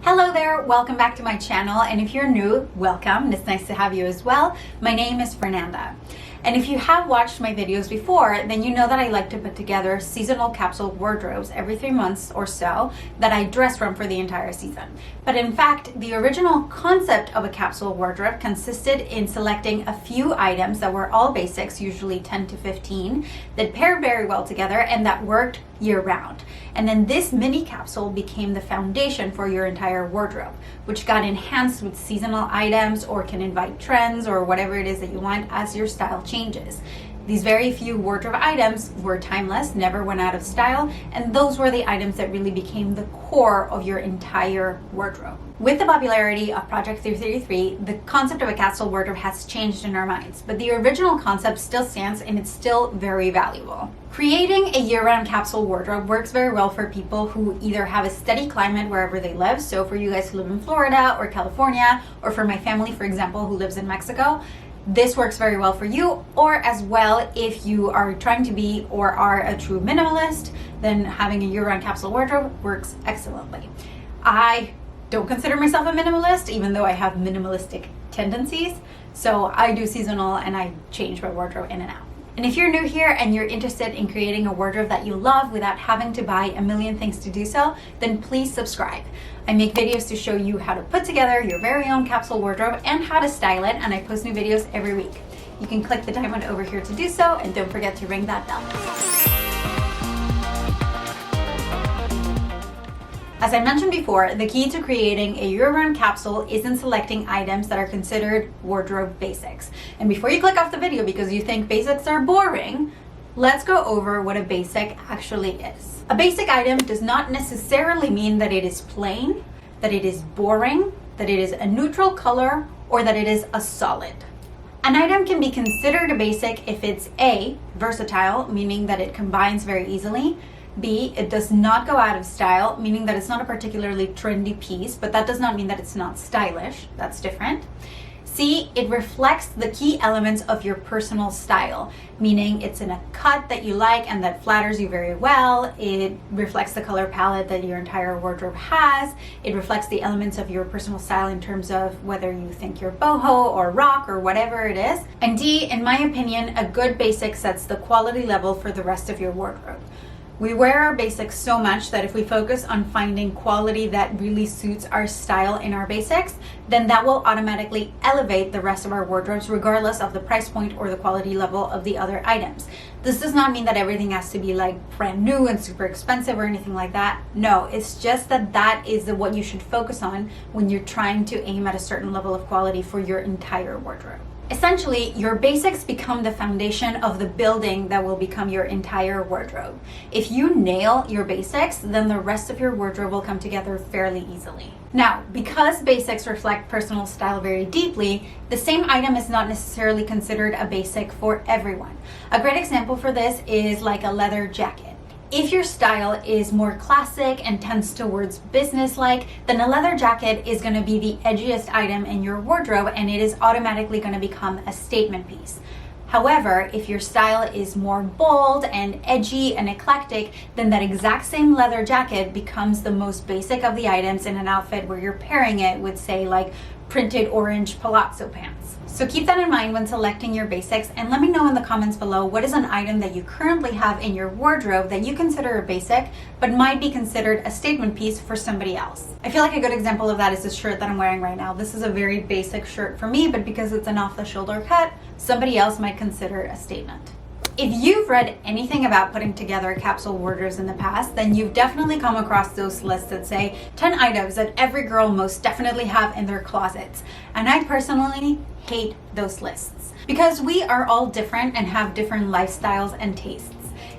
Hello there, welcome back to my channel, and if you're new, welcome. It's nice to have you as well. My name is Fernanda. And if you have watched my videos before, then you know that I like to put together seasonal capsule wardrobes every 3 months or so that I dress from for the entire season. But in fact, the original concept of a capsule wardrobe consisted in selecting a few items that were all basics, usually 10 to 15, that paired very well together and that worked year round. And then this mini capsule became the foundation for your entire wardrobe, which got enhanced with seasonal items or can invite trends or whatever it is that you want as your style changes. These very few wardrobe items were timeless, never went out of style, and those were the items that really became the core of your entire wardrobe. With the popularity of Project 333, the concept of a capsule wardrobe has changed in our minds, but the original concept still stands and it's still very valuable. Creating a year-round capsule wardrobe works very well for people who either have a steady climate wherever they live, so for you guys who live in Florida or California, or for my family, for example, who lives in Mexico, this works very well for you. Or as well, if you are trying to be or are a true minimalist, then having a year-round capsule wardrobe works excellently. I don't consider myself a minimalist, even though I have minimalistic tendencies. So I do seasonal and I change my wardrobe in and out. And if you're new here and you're interested in creating a wardrobe that you love without having to buy a million things to do so, then please subscribe. I make videos to show you how to put together your very own capsule wardrobe and how to style it, and I post new videos every week. You can click the diamond over here to do so, and don't forget to ring that bell. As I mentioned before, the key to creating a year-round capsule is in selecting items that are considered wardrobe basics. And before you click off the video because you think basics are boring, let's go over what a basic actually is. A basic item does not necessarily mean that it is plain, that it is boring, that it is a neutral color, or that it is a solid. An item can be considered a basic if it's A, versatile, meaning that it combines very easily. B, it does not go out of style, meaning that it's not a particularly trendy piece, but that does not mean that it's not stylish. That's different. C, it reflects the key elements of your personal style, meaning it's in a cut that you like and that flatters you very well. It reflects the color palette that your entire wardrobe has. It reflects the elements of your personal style in terms of whether you think you're boho or rock or whatever it is. And D, in my opinion, a good basic sets the quality level for the rest of your wardrobe. We wear our basics so much that if we focus on finding quality that really suits our style in our basics, then that will automatically elevate the rest of our wardrobes regardless of the price point or the quality level of the other items. This does not mean that everything has to be like brand new and super expensive or anything like that. No, it's just that that is what you should focus on when you're trying to aim at a certain level of quality for your entire wardrobe. Essentially, your basics become the foundation of the building that will become your entire wardrobe. If you nail your basics, then the rest of your wardrobe will come together fairly easily. Now, because basics reflect personal style very deeply, the same item is not necessarily considered a basic for everyone. A great example for this is like a leather jacket. If your style is more classic and tends towards business-like, then a leather jacket is going to be the edgiest item in your wardrobe and it is automatically going to become a statement piece. However, if your style is more bold and edgy and eclectic, then that exact same leather jacket becomes the most basic of the items in an outfit where you're pairing it with, say, like printed orange palazzo pants. So keep that in mind when selecting your basics, and let me know in the comments below what is an item that you currently have in your wardrobe that you consider a basic but might be considered a statement piece for somebody else. I feel like a good example of that is this shirt that I'm wearing right now. This is a very basic shirt for me, but because it's an off-the-shoulder cut, somebody else might consider a statement. If you've read anything about putting together capsule wardrobes in the past, then you've definitely come across those lists that say 10 items that every girl most definitely have in their closets. And I personally hate those lists because we are all different and have different lifestyles and tastes.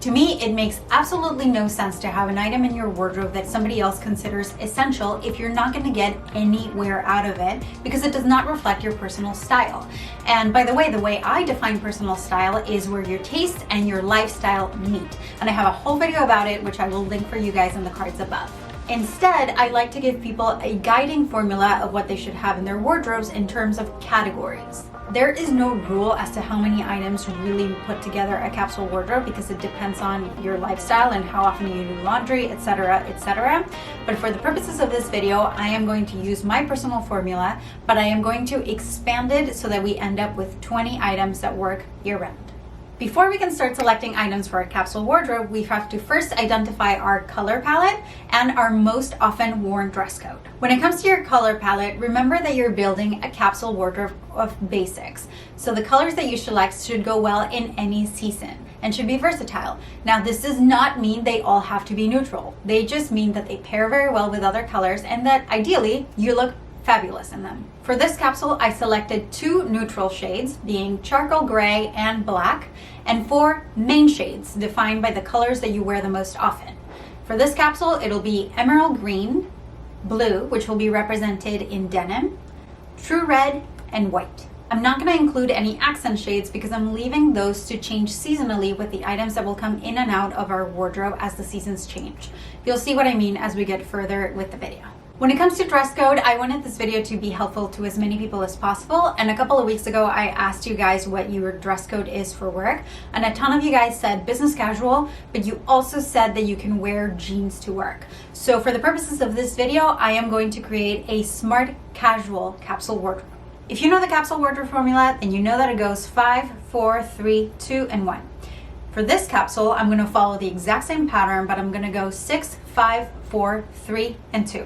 To me, it makes absolutely no sense to have an item in your wardrobe that somebody else considers essential if you're not going to get anywhere out of it because it does not reflect your personal style. And by the way I define personal style is where your taste and your lifestyle meet. And I have a whole video about it, which I will link for you guys in the cards above. Instead, I like to give people a guiding formula of what they should have in their wardrobes in terms of categories. There is no rule as to how many items really put together a capsule wardrobe because it depends on your lifestyle and how often you do laundry, etc., etc. But for the purposes of this video, I am going to use my personal formula, but I am going to expand it so that we end up with 20 items that work year-round. Before we can start selecting items for a capsule wardrobe, we have to first identify our color palette and our most often worn dress code. When it comes to your color palette, remember that you're building a capsule wardrobe of basics. So the colors that you select should go well in any season and should be versatile. Now, this does not mean they all have to be neutral. They just mean that they pair very well with other colors and that ideally you look fabulous in them. For this capsule, I selected 2 neutral shades, being charcoal gray and black, and 4 main shades defined by the colors that you wear the most often. For this capsule, it'll be emerald green, blue, which will be represented in denim, true red, and white. I'm not going to include any accent shades because I'm leaving those to change seasonally with the items that will come in and out of our wardrobe as the seasons change. You'll see what I mean as we get further with the video. When it comes to dress code, I wanted this video to be helpful to as many people as possible. And a couple of weeks ago, I asked you guys what your dress code is for work. And a ton of you guys said business casual, but you also said that you can wear jeans to work. So for the purposes of this video, I am going to create a smart casual capsule wardrobe. If you know the capsule wardrobe formula, then you know that it goes 5, 4, 3, 2, and 1. For this capsule, I'm going to follow the exact same pattern, but I'm going to go 6, 5, 4, 3, and 2.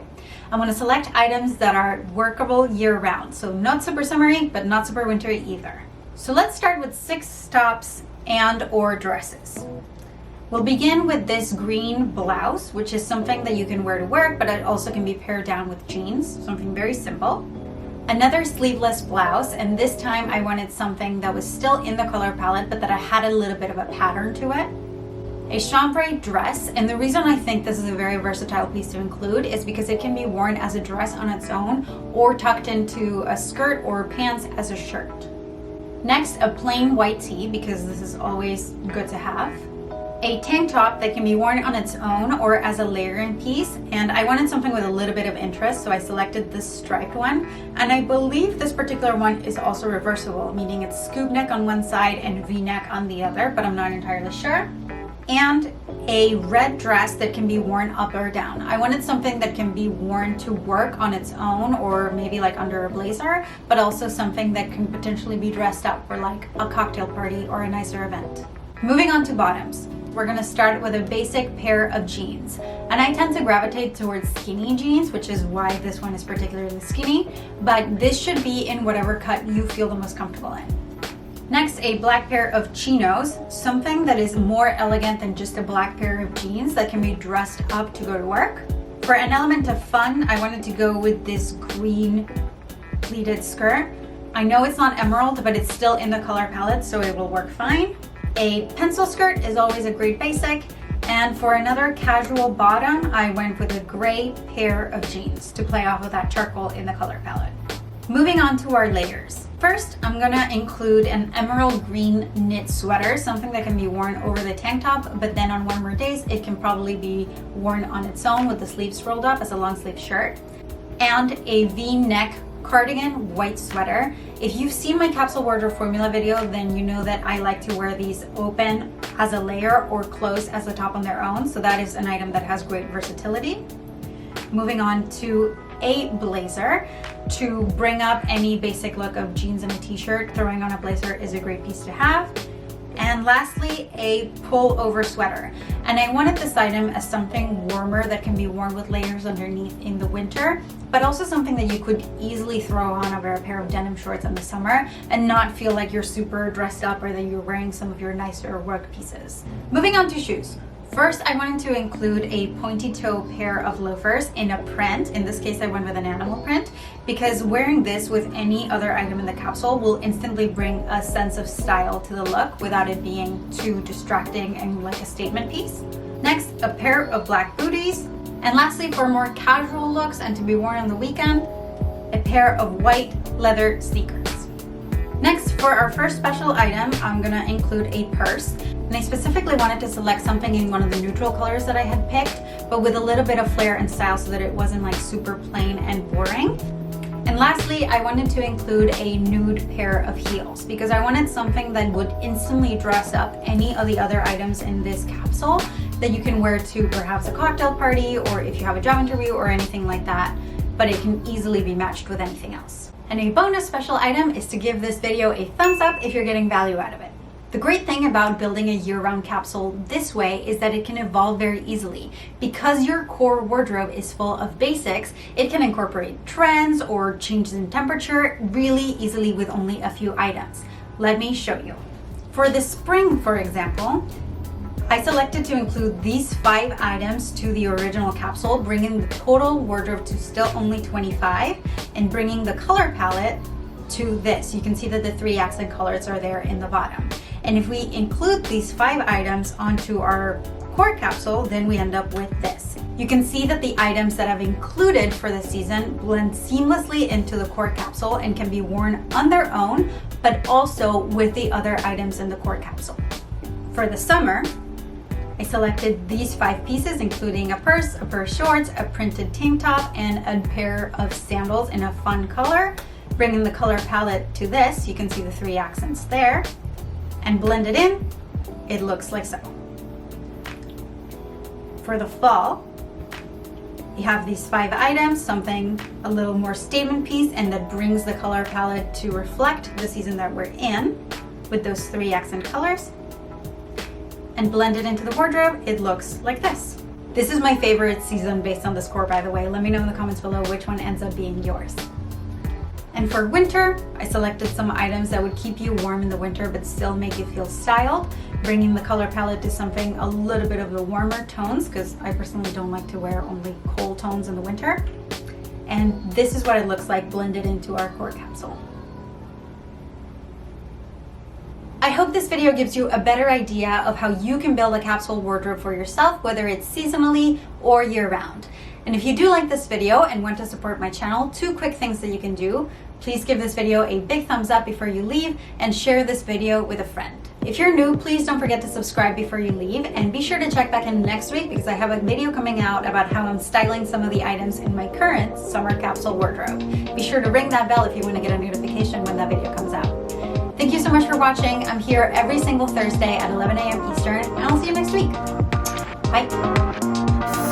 I'm going to select items that are workable year-round, so not super summery, but not super wintry either. So let's start with 6 tops and or dresses. We'll begin with this green blouse, which is something that you can wear to work, but it also can be paired down with jeans, something very simple. Another sleeveless blouse, and this time I wanted something that was still in the color palette, but that I had a little bit of a pattern to it. A chambray dress, and the reason I think this is a very versatile piece to include is because it can be worn as a dress on its own or tucked into a skirt or pants as a shirt. Next, a plain white tee, because this is always good to have. A tank top that can be worn on its own or as a layering piece, and I wanted something with a little bit of interest, so I selected this striped one, and I believe this particular one is also reversible, meaning it's scoop neck on one side and V-neck on the other, but I'm not entirely sure. And a red dress that can be worn up or down. I wanted something that can be worn to work on its own or maybe like under a blazer, but also something that can potentially be dressed up for like a cocktail party or a nicer event. Moving on to bottoms. We're gonna start with a basic pair of jeans. And I tend to gravitate towards skinny jeans, which is why this one is particularly skinny, but this should be in whatever cut you feel the most comfortable in. Next, a black pair of chinos, something that is more elegant than just a black pair of jeans that can be dressed up to go to work. For an element of fun, I wanted to go with this green pleated skirt. I know it's not emerald, but it's still in the color palette, so it will work fine. A pencil skirt is always a great basic. And for another casual bottom, I went with a gray pair of jeans to play off of that charcoal in the color palette. Moving on to our layers. First, I'm gonna include an emerald green knit sweater, something that can be worn over the tank top, but then on warmer days, it can probably be worn on its own with the sleeves rolled up as a long sleeve shirt. And a V-neck cardigan white sweater. If you've seen my capsule wardrobe formula video, then you know that I like to wear these open as a layer or closed as a top on their own, so that is an item that has great versatility. Moving on to a blazer. To bring up any basic look of jeans and a t-shirt, throwing on a blazer is a great piece to have. And lastly, a pull-over sweater. And I wanted this item as something warmer that can be worn with layers underneath in the winter, but also something that you could easily throw on over a pair of denim shorts in the summer and not feel like you're super dressed up or that you're wearing some of your nicer work pieces. Moving on to shoes. First, I wanted to include a pointy toe pair of loafers in a print. In this case, I went with an animal print because wearing this with any other item in the capsule will instantly bring a sense of style to the look without it being too distracting and like a statement piece. Next, a pair of black booties. And lastly, for more casual looks and to be worn on the weekend, a pair of white leather sneakers. Next, for our first special item, I'm gonna include a purse. And I specifically wanted to select something in one of the neutral colors that I had picked, but with a little bit of flair and style so that it wasn't like super plain and boring. And lastly, I wanted to include a nude pair of heels because I wanted something that would instantly dress up any of the other items in this capsule that you can wear to perhaps a cocktail party or if you have a job interview or anything like that, but it can easily be matched with anything else. And a bonus special item is to give this video a thumbs up if you're getting value out of it. The great thing about building a year-round capsule this way is that it can evolve very easily. Because your core wardrobe is full of basics, it can incorporate trends or changes in temperature really easily with only a few items. Let me show you. For the spring, for example, I selected to include these 5 items to the original capsule, bringing the total wardrobe to still only 25 and bringing the color palette to this. You can see that the 3 accent colors are there in the bottom. And if we include these 5 items onto our core capsule, then we end up with this. You can see that the items that I've included for the season blend seamlessly into the core capsule and can be worn on their own, but also with the other items in the core capsule. For the summer, I selected these 5 pieces, including a purse, a pair of shorts, a printed tank top, and a pair of sandals in a fun color. Bringing the color palette to this, you can see the 3 accents there, and blend it in, it looks like so. For the fall, you have these 5 items, something a little more statement piece and that brings the color palette to reflect the season that we're in with those 3 accent colors. And blend it into the wardrobe, it looks like this. This is my favorite season based on the score, by the way. Let me know in the comments below which one ends up being yours. And for winter, I selected some items that would keep you warm in the winter but still make you feel styled, bringing the color palette to something a little bit of the warmer tones because I personally don't like to wear only cold tones in the winter. And this is what it looks like blended into our core capsule. I hope this video gives you a better idea of how you can build a capsule wardrobe for yourself, whether it's seasonally or year-round. And if you do like this video and want to support my channel, 2 quick things that you can do. Please give this video a big thumbs up before you leave and share this video with a friend. If you're new, please don't forget to subscribe before you leave and be sure to check back in next week because I have a video coming out about how I'm styling some of the items in my current summer capsule wardrobe. Be sure to ring that bell if you want to get a notification when that video comes out. Thank you so much for watching. I'm here every single Thursday at 11 a.m. Eastern, and I'll see you next week. Bye.